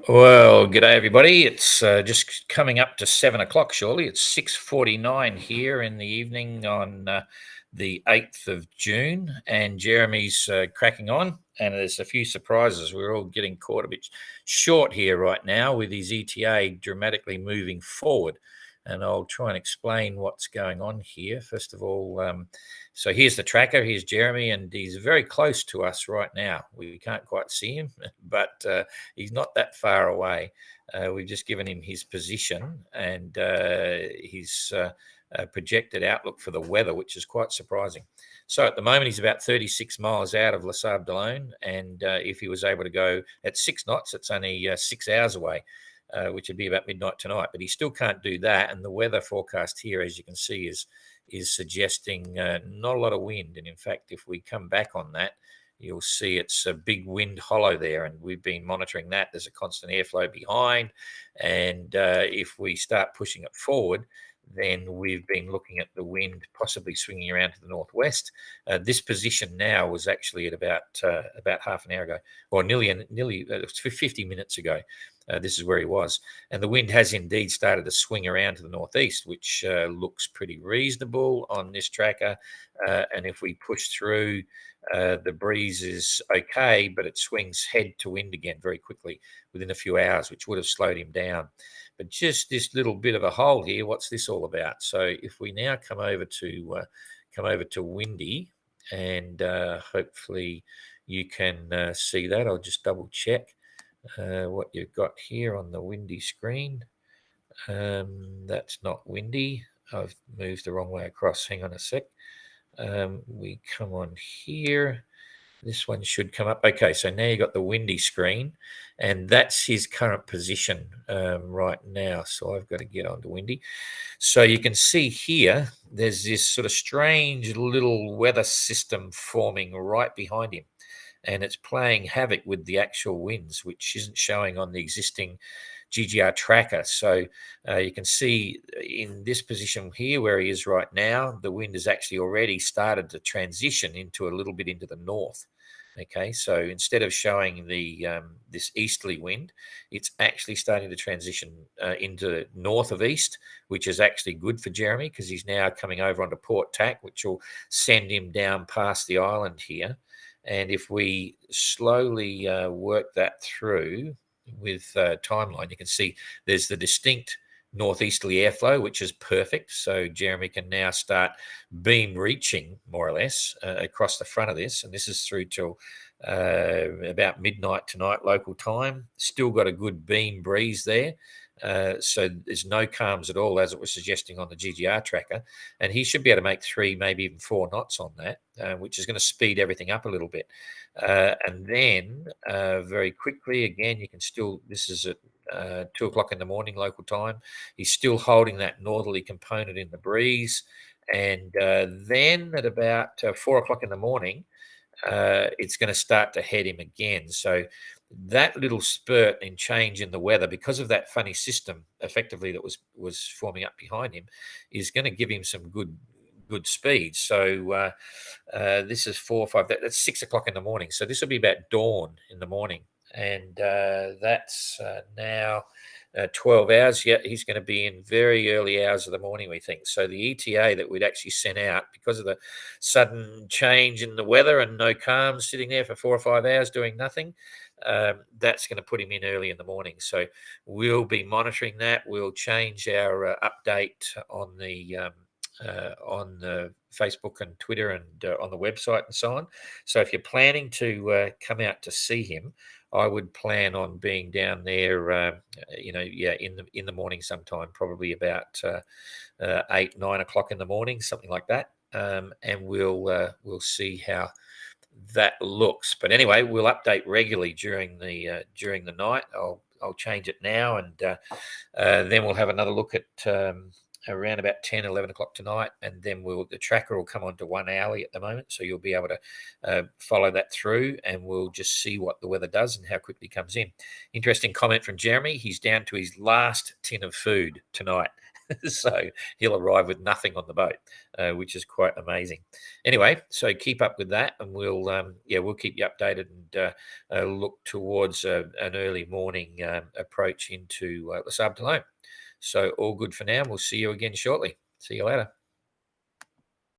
Well, g'day everybody. It's just coming up to 7 o'clock. Surely it's 6:49 here in the evening on the 8th of June, and Jeremy's cracking on. And there's a few surprises. We're all getting caught a bit short here right now with his ETA dramatically moving forward. And I'll try and explain what's going on here. First of all, so here's the tracker. Here's Jeremy, and he's very close to us right now. We can't quite see him, but he's not that far away. We've just given him his position and his projected outlook for the weather, which is quite surprising. So at the moment, he's about 36 miles out of Les Sables d'Olonne, and if he was able to go at 6 knots, it's only 6 hours away. Which would be about midnight tonight, but he still can't do that. And the weather forecast here, as you can see, is suggesting not a lot of wind. And in fact, if we come back on that, you'll see it's a big wind hollow there, and we've been monitoring that. There's a constant airflow behind, and if we start pushing it forward, then we've been looking at the wind possibly swinging around to the northwest. This position now was actually at about half an hour ago, or nearly 50 minutes ago. This is where he was. And the wind has indeed started to swing around to the northeast, which looks pretty reasonable on this tracker. And if we push through, the breeze is okay, but it swings head to wind again very quickly within a few hours, which would have slowed him down. But just this little bit of a hole here, what's this all about? So if we now come over to windy, and hopefully you can see that. I'll just double check what you've got here on the windy screen. That's not windy. I've moved the wrong way across. Hang on a sec. We come on here. This one should come up. Okay, so now you've got the windy screen, and that's his current position right now. So I've got to get onto windy. So you can see here, there's this sort of strange little weather system forming right behind him, and it's playing havoc with the actual winds, which isn't showing on the existing GGR tracker. So you can see in this position here where he is right now, the wind has actually already started to transition into a little bit into the north. Okay, so instead of showing the this easterly wind, it's actually starting to transition into north of east, which is actually good for Jeremy because he's now coming over onto Port Tack, which will send him down past the island here. And if we slowly work that through with timeline, you can see there's the distinct northeasterly airflow, which is perfect. So Jeremy can now start beam reaching more or less across the front of this. And this is through till about midnight tonight local time. Still got a good beam breeze there. So there's no calms at all, as it was suggesting on the GGR tracker. And he should be able to make 3, maybe even 4 knots on that, which is going to speed everything up a little bit. And then very quickly, again, you can still, this is at 2 o'clock in the morning local time. He's still holding that northerly component in the breeze. And then at about 4 o'clock in the morning, it's going to start to head him again. So that little spurt and change in the weather, because of that funny system effectively that was forming up behind him, is going to give him some good speed. So this is 4 or 5. That's 6 o'clock in the morning. So this will be about dawn in the morning, and that's now 12 hours. Yeah, he's going to be in very early hours of the morning, we think. So the ETA that we'd actually sent out, because of the sudden change in the weather and no calms, sitting there for 4 or 5 hours doing nothing, that's going to put him in early in the morning. So we'll be monitoring that. We'll change our update on the Facebook and Twitter and on the website and so on. So if you're planning to come out to see him, I would plan on being down there, in the morning sometime, probably about 8, 9 o'clock in the morning, something like that, and we'll see how that looks. But anyway, we'll update regularly during the night. I'll change it now, and then we'll have another look at around about 10, 11 o'clock tonight, and then the tracker will come on to 1 hourly at the moment, so you'll be able to follow that through, and we'll just see what the weather does and how quickly it comes in. Interesting comment from Jeremy. He's down to his last tin of food tonight. So he'll arrive with nothing on the boat, which is quite amazing. Anyway, so keep up with that, and we'll keep you updated and look towards an early morning approach into Les Sables. So all good for now. We'll see you again shortly. See you later.